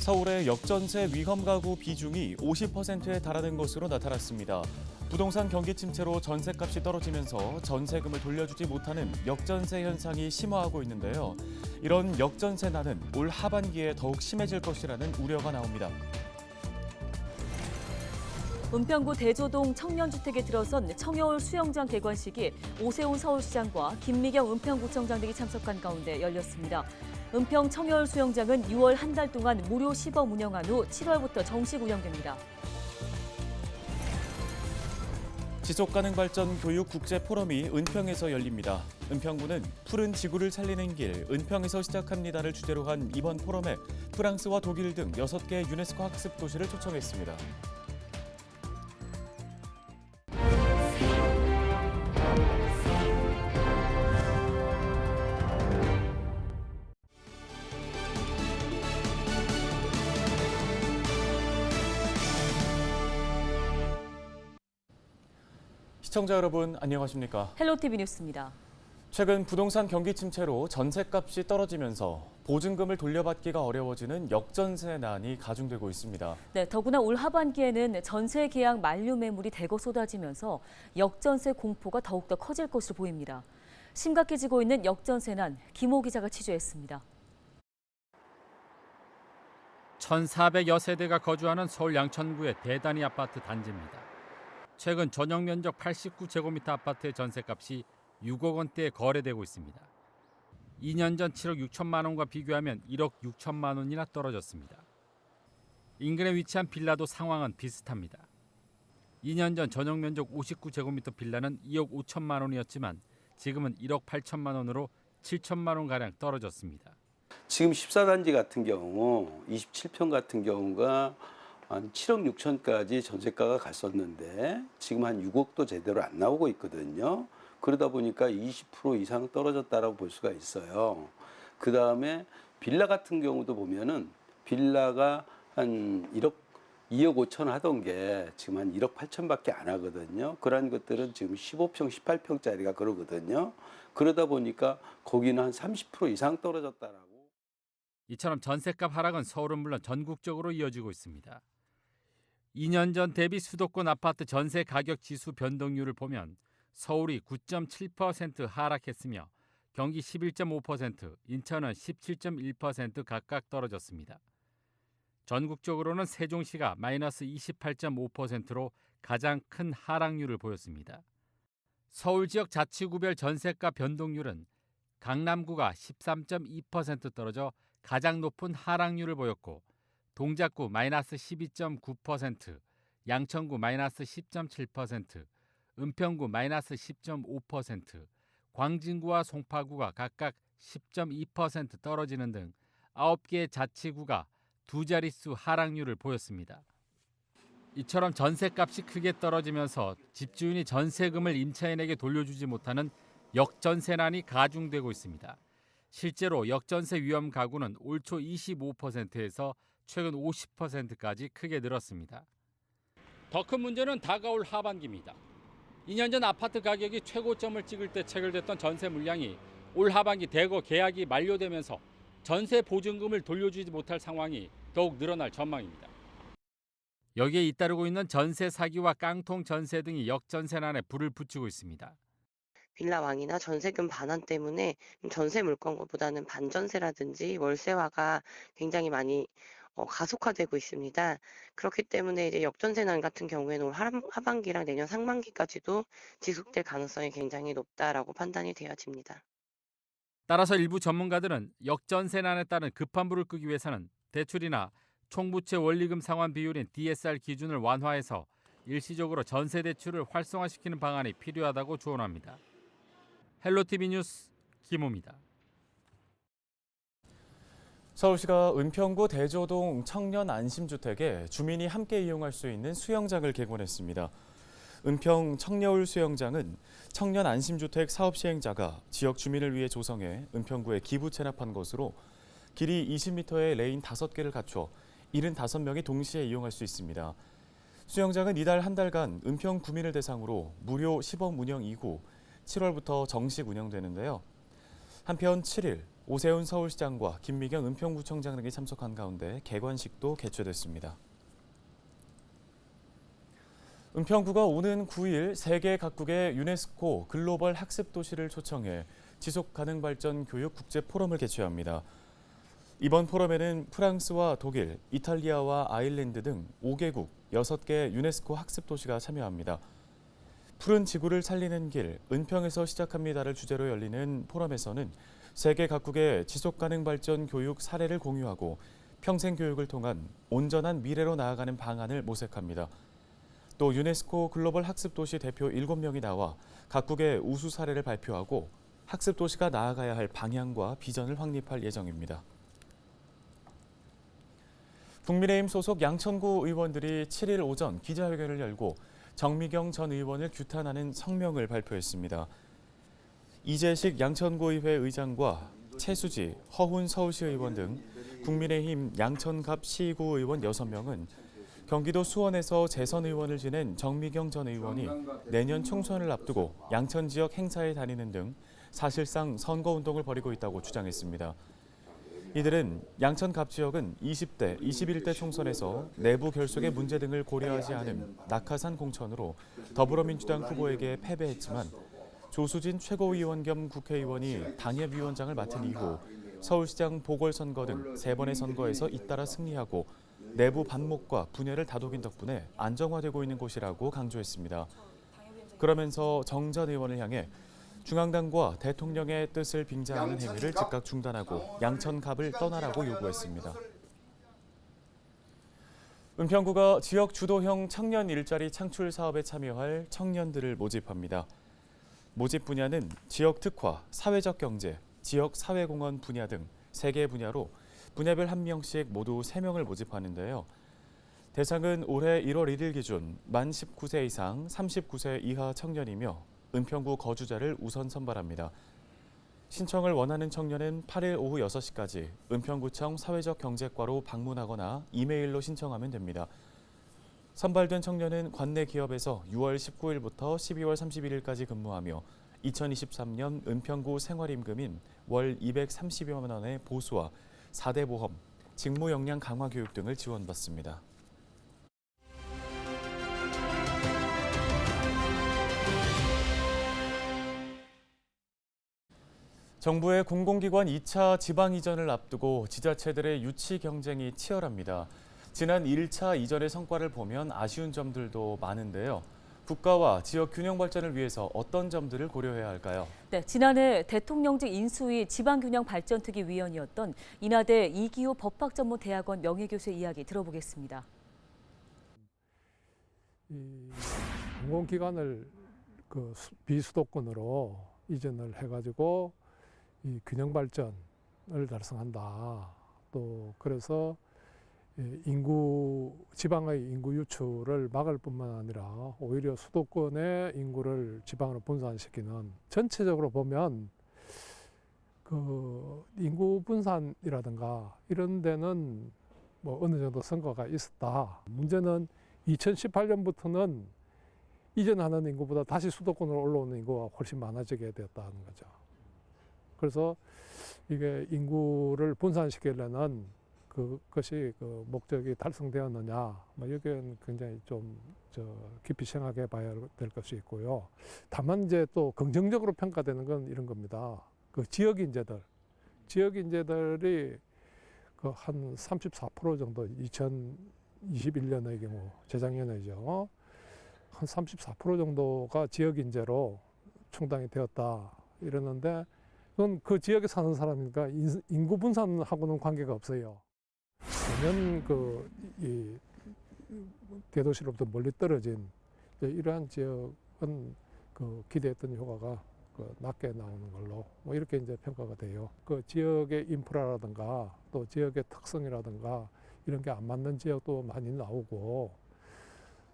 서울의 역전세 위험 가구 비중이 50%에 달하는 것으로 나타났습니다. 부동산 경기 침체로 전세값이 떨어지면서 전세금을 돌려주지 못하는 역전세 현상이 심화하고 있는데요. 이런 역전세난은 올 하반기에 더욱 심해질 것이라는 우려가 나옵니다. 은평구 대조동 청년주택에 들어선 청여울 수영장 개관식이 오세훈 서울시장과 김미경 은평구청장 등이 참석한 가운데 열렸습니다. 은평 청여울 수영장은 6월 한 달 동안 무료 시범 운영한 후 7월부터 정식 운영됩니다. 지속가능발전 교육국제포럼이 은평에서 열립니다. 은평구는 푸른 지구를 살리는 길, 은평에서 시작합니다를 주제로 한 이번 포럼에 프랑스와 독일 등 6개 유네스코 학습 도시를 초청했습니다. 시청자 여러분 안녕하십니까? 헬로티비 뉴스입니다. 최근 부동산 경기 침체로 전세값이 떨어지면서 보증금을 돌려받기가 어려워지는 역전세난이 가중되고 있습니다. 네, 더구나 올 하반기에는 전세 계약 만료 매물이 대거 쏟아지면서 역전세 공포가 더욱더 커질 것으로 보입니다. 심각해지고 있는 역전세난, 김호 기자가 취재했습니다. 1,400여 세대가 거주하는 서울 양천구의 대단위 아파트 단지입니다. 최근 전용 면적 89제곱미터 아파트의 전세값이 6억 원대에 거래되고 있습니다. 2년 전 7억 6천만 원과 비교하면 1억 6천만 원이나 떨어졌습니다. 인근에 위치한 빌라도 상황은 비슷합니다. 2년 전 전용 면적 59제곱미터 빌라는 2억 5천만 원이었지만 지금은 1억 8천만 원으로 7천만 원가량 떨어졌습니다. 지금 14단지 같은 경우 27평 같은 경우가 한 7억 6천까지 전세가가 갔었는데 지금 한 6억도 제대로 안 나오고 있거든요. 그러다 보니까 20% 이상 떨어졌다라고 볼 수가 있어요. 그 다음에 빌라 같은 경우도 보면은 빌라가 한 2억 5천 하던 게 지금 한 1억 8천밖에 안 하거든요. 그런 것들은 지금 15평, 18평짜리가 그러거든요. 그러다 보니까 거기는 한 30% 이상 떨어졌다라고. 이처럼 전세값 하락은 서울은 물론 전국적으로 이어지고 있습니다. 2년 전 대비 수도권 아파트 전세 가격 지수 변동률을 보면 서울이 9.7% 하락했으며 경기 11.5%, 인천은 17.1% 각각 떨어졌습니다. 전국적으로는 세종시가 마이너스 28.5%로 가장 큰 하락률을 보였습니다. 서울 지역 자치구별 전세가 변동률은 강남구가 13.2% 떨어져 가장 높은 하락률을 보였고 동작구 마이너스 12.9%, 양천구 마이너스 10.7%, 은평구 마이너스 10.5%, 광진구와 송파구가 각각 10.2% 떨어지는 등 9개의 자치구가 두 자릿수 하락률을 보였습니다. 이처럼 전세값이 크게 떨어지면서 집주인이 전세금을 임차인에게 돌려주지 못하는 역전세난이 가중되고 있습니다. 실제로 역전세 위험 가구는 올 초 25%에서 최근 50%까지 크게 늘었습니다. 더 큰 문제는 다가올 하반기입니다. 2년 전 아파트 가격이 최고점을 찍을 때 체결됐던 전세 물량이 올 하반기 대거 계약이 만료되면서 전세 보증금을 돌려주지 못할 상황이 더욱 늘어날 전망입니다. 여기에 잇따르고 있는 전세 사기와 깡통 전세 등이 역전세난에 불을 붙이고 있습니다. 빌라왕이나 전세금 반환 때문에 전세 물건보다는 반전세라든지 월세화가 굉장히 많이 가속화되고 있습니다. 그렇기 때문에 이제 역전세난 같은 경우에는 올 하반기랑 내년 상반기까지도 지속될 가능성이 굉장히 높다라고 판단이 되어집니다. 따라서 일부 전문가들은 역전세난에 따른 급한 불을 끄기 위해서는 대출이나 총부채 원리금 상환 비율인 DSR 기준을 완화해서 일시적으로 전세 대출을 활성화시키는 방안이 필요하다고 조언합니다. 헬로티비 뉴스 김호입니다. 서울시가 은평구 대조동 청년 안심주택에 주민이 함께 이용할 수 있는 수영장을 개관했습니다. 은평 청여울 수영장은 청년 안심주택 사업 시행자가 지역 주민을 위해 조성해 은평구에 기부 체납한 것으로 길이 20m의 레인 5개를 갖춰 75명이 동시에 이용할 수 있습니다. 수영장은 이달 한 달간 은평 구민을 대상으로 무료 시범 운영 이후 7월부터 정식 운영되는데요. 한편 7일 오세훈 서울시장과 김미경 은평구청장 등이 참석한 가운데 개관식도 개최됐습니다. 은평구가 오는 9일 세계 각국의 유네스코 글로벌 학습 도시를 초청해 지속 가능 발전 교육 국제 포럼을 개최합니다. 이번 포럼에는 프랑스와 독일, 이탈리아와 아일랜드 등 5개국 6개 유네스코 학습 도시가 참여합니다. 푸른 지구를 살리는 길, 은평에서 시작합니다를 주제로 열리는 포럼에서는 세계 각국의 지속 가능 발전 교육 사례를 공유하고 평생 교육을 통한 온전한 미래로 나아가는 방안을 모색합니다. 또 유네스코 글로벌 학습 도시 대표 7명이 나와 각국의 우수 사례를 발표하고 학습 도시가 나아가야 할 방향과 비전을 확립할 예정입니다. 국민의힘 소속 양천구 의원들이 7일 오전 기자회견을 열고 정미경 전 의원을 규탄하는 성명을 발표했습니다. 이재식 양천구의회 의장과 최수지, 허훈 서울시 의원 등 국민의힘 양천갑 시구 의원 6명은 경기도 수원에서 재선 의원을 지낸 정미경 전 의원이 내년 총선을 앞두고 양천 지역 행사에 다니는 등 사실상 선거운동을 벌이고 있다고 주장했습니다. 이들은 양천갑 지역은 20대, 21대 총선에서 내부 결속의 문제 등을 고려하지 않은 낙하산 공천으로 더불어민주당 후보에게 패배했지만 조수진 최고위원 겸 국회의원이 당협위원장을 맡은 이후 서울시장 보궐선거 등 3번의 선거에서 잇따라 승리하고 내부 반목과 분열을 다독인 덕분에 안정화되고 있는 곳이라고 강조했습니다. 그러면서 정 전 의원을 향해 중앙당과 대통령의 뜻을 빙자하는 행위를 즉각 중단하고 양천갑을 떠나라고 요구했습니다. 은평구가 지역 주도형 청년 일자리 창출 사업에 참여할 청년들을 모집합니다. 모집 분야는 지역 특화, 사회적 경제, 지역 사회공헌 분야 등 3개 분야로 분야별 1명씩 모두 3명을 모집하는데요. 대상은 올해 1월 1일 기준 만 19세 이상 39세 이하 청년이며 은평구 거주자를 우선 선발합니다. 신청을 원하는 청년은 8일 오후 6시까지 은평구청 사회적 경제과로 방문하거나 이메일로 신청하면 됩니다. 선발된 청년은 관내 기업에서 6월 19일부터 12월 31일까지 근무하며 2023년 은평구 생활임금인 월 230여만 원의 보수와 4대 보험, 직무 역량 강화 교육 등을 지원받습니다. 정부의 공공기관 2차 지방 이전을 앞두고 지자체들의 유치 경쟁이 치열합니다. 지난 1차 이전의 성과를 보면 아쉬운 점들도 많은데요. 국가와 지역 균형 발전을 위해서 어떤 점들을 고려해야 할까요? 네, 지난해 대통령직 인수위 지방균형발전특위위원이었던 인하대 이기호 법학전문대학원 명예교수의 이야기 들어보겠습니다. 이 공공기관을 비수도권으로 이전을 해가지고 이 균형 발전을 달성한다. 또 그래서 지방의 인구 유출을 막을 뿐만 아니라 오히려 수도권의 인구를 지방으로 분산시키는, 전체적으로 보면 그 인구 분산이라든가 이런 데는 뭐 어느 정도 성과가 있었다. 문제는 2018년부터는 이전하는 인구보다 다시 수도권으로 올라오는 인구가 훨씬 많아지게 되었다는 거죠. 그래서 이게 인구를 분산시키려는 그것이 그 목적이 달성되었느냐, 뭐 여기는 굉장히 좀 깊이 생각해 봐야 될 것이 있고요. 다만 이제 또 긍정적으로 평가되는 건 이런 겁니다. 그 지역 인재들이 그 한 34% 정도 2021년의 경우, 재작년이죠. 한 34% 정도가 지역 인재로 충당이 되었다 이러는데, 그건 그 지역에 사는 사람이니까 인구 분산하고는 관계가 없어요. 전혀 이 대도시로부터 멀리 떨어진 이러한 지역은 그 기대했던 효과가 낮게 나오는 걸로 뭐 이렇게 이제 평가가 돼요. 그 지역의 인프라라든가 또 지역의 특성이라든가 이런 게 안 맞는 지역도 많이 나오고,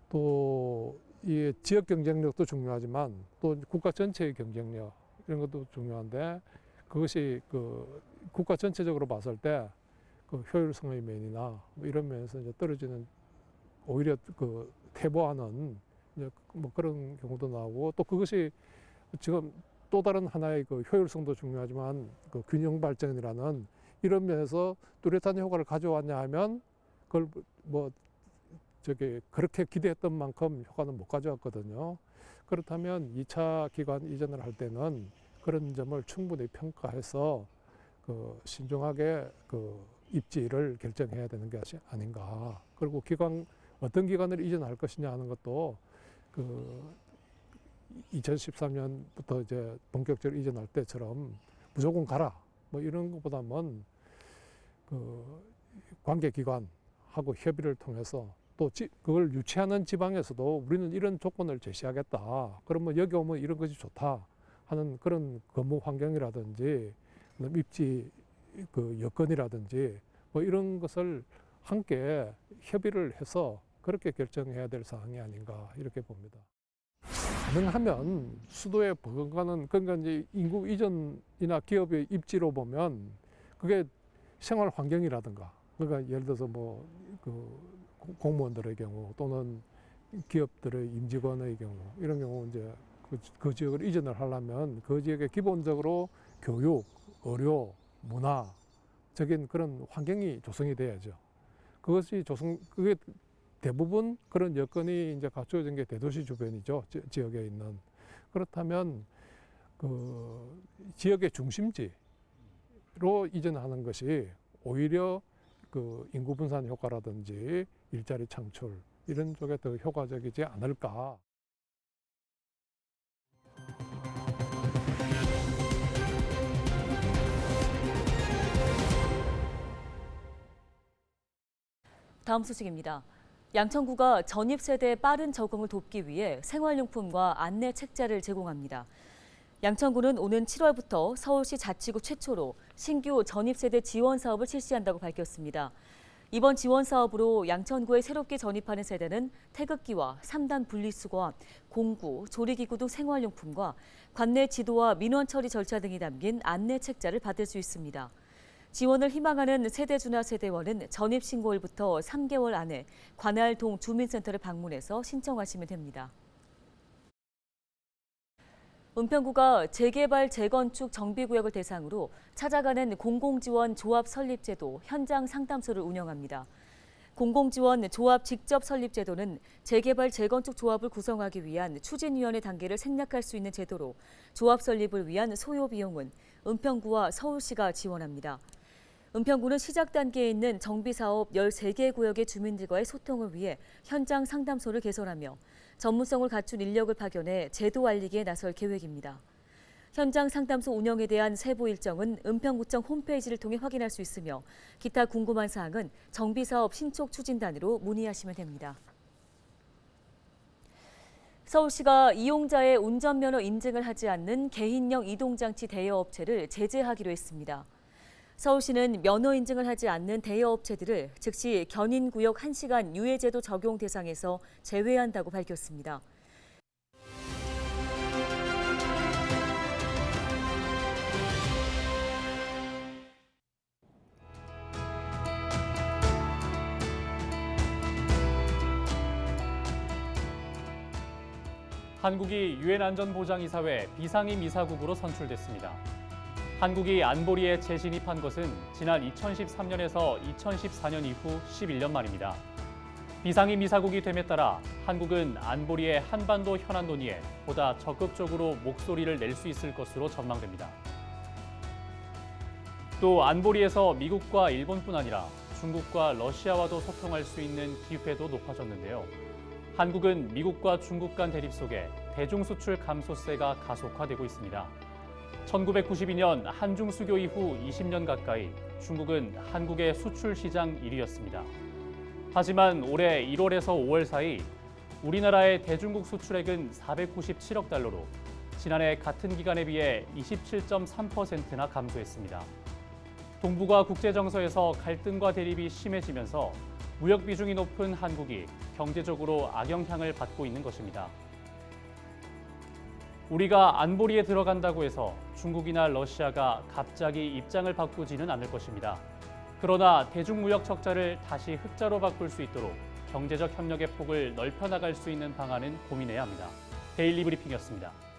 또 이 지역 경쟁력도 중요하지만 또 국가 전체의 경쟁력 이런 것도 중요한데, 그것이 그 국가 전체적으로 봤을 때 그 효율성의 면이나 뭐 이런 면에서 이제 떨어지는, 오히려 그 퇴보하는 이제 뭐 그런 경우도 나오고, 또 그것이 지금 또 다른 하나의 그 효율성도 중요하지만 그 균형 발전이라는 이런 면에서 뚜렷한 효과를 가져왔냐 하면 그걸 뭐 그렇게 기대했던 만큼 효과는 못 가져왔거든요. 그렇다면 2차 기관 이전을 할 때는 그런 점을 충분히 평가해서 그 신중하게 그 입지를 결정해야 되는 것이 아닌가. 그리고 어떤 기관을 이전할 것이냐 하는 것도 그 2013년부터 이제 본격적으로 이전할 때처럼 무조건 가라 뭐 이런 것보다는 그 관계기관하고 협의를 통해서 또 그걸 유치하는 지방에서도 우리는 이런 조건을 제시하겠다. 그러면 여기 오면 이런 것이 좋다 하는 그런 근무 환경이라든지 입지 그 여건이라든지 뭐 이런 것을 함께 협의를 해서 그렇게 결정해야 될 사항이 아닌가 이렇게 봅니다. 가능하면 수도에 버금가는 그러니까 이제 인구 이전이나 기업의 입지로 보면 그게 생활 환경이라든가 그러니까 예를 들어서 뭐 그 공무원들의 경우 또는 기업들의 임직원의 경우 이런 경우 이제 그 지역을 이전을 하려면 그 지역에 기본적으로 교육, 의료, 문화적인 그런 환경이 조성이 돼야죠. 그게 대부분 그런 여건이 이제 갖추어진 게 대도시 주변이죠. 지역에 있는. 그렇다면 그 지역의 중심지로 이전하는 것이 오히려 그 인구 분산 효과라든지 일자리 창출 이런 쪽에 더 효과적이지 않을까. 다음 소식입니다. 양천구가 전입세대의 빠른 적응을 돕기 위해 생활용품과 안내 책자를 제공합니다. 양천구는 오는 7월부터 서울시 자치구 최초로 신규 전입세대 지원 사업을 실시한다고 밝혔습니다. 이번 지원 사업으로 양천구에 새롭게 전입하는 세대는 태극기와 3단 분리수거, 공구, 조리기구 등 생활용품과 관내 지도와 민원 처리 절차 등이 담긴 안내 책자를 받을 수 있습니다. 지원을 희망하는 세대주나 세대원은 전입신고일부터 3개월 안에 관할 동 주민센터를 방문해서 신청하시면 됩니다. 은평구가 재개발, 재건축, 정비구역을 대상으로 찾아가는 공공지원 조합 설립제도 현장 상담소를 운영합니다. 공공지원 조합 직접 설립제도는 재개발, 재건축 조합을 구성하기 위한 추진위원회 단계를 생략할 수 있는 제도로 조합 설립을 위한 소요 비용은 은평구와 서울시가 지원합니다. 은평구는 시작 단계에 있는 정비사업 13개 구역의 주민들과의 소통을 위해 현장 상담소를 개설하며 전문성을 갖춘 인력을 파견해 제도 알리기에 나설 계획입니다. 현장 상담소 운영에 대한 세부 일정은 은평구청 홈페이지를 통해 확인할 수 있으며 기타 궁금한 사항은 정비사업 신촉 추진단으로 문의하시면 됩니다. 서울시가 이용자의 운전면허 인증을 하지 않는 개인형 이동장치 대여업체를 제재하기로 했습니다. 서울시는 면허 인증을 하지 않는 대여업체들을 즉시 견인구역 1시간 유예제도 적용 대상에서 제외한다고 밝혔습니다. 한국이 유엔 안전보장이사회 비상임 이사국으로 선출됐습니다. 한국이 안보리에 재진입한 것은 지난 2013년에서 2014년 이후 11년 만입니다. 비상임 이사국이 됨에 따라 한국은 안보리의 한반도 현안 논의에 보다 적극적으로 목소리를 낼 수 있을 것으로 전망됩니다. 또 안보리에서 미국과 일본뿐 아니라 중국과 러시아와도 소통할 수 있는 기회도 높아졌는데요. 한국은 미국과 중국 간 대립 속에 대중수출 감소세가 가속화되고 있습니다. 1992년 한중 수교 이후 20년 가까이 중국은 한국의 수출 시장 1위였습니다. 하지만 올해 1월에서 5월 사이 우리나라의 대중국 수출액은 497억 달러로 지난해 같은 기간에 비해 27.3%나 감소했습니다. 동북아 국제정서에서 갈등과 대립이 심해지면서 무역 비중이 높은 한국이 경제적으로 악영향을 받고 있는 것입니다. 우리가 안보리에 들어간다고 해서 중국이나 러시아가 갑자기 입장을 바꾸지는 않을 것입니다. 그러나 대중무역 적자를 다시 흑자로 바꿀 수 있도록 경제적 협력의 폭을 넓혀나갈 수 있는 방안은 고민해야 합니다. 데일리 브리핑이었습니다.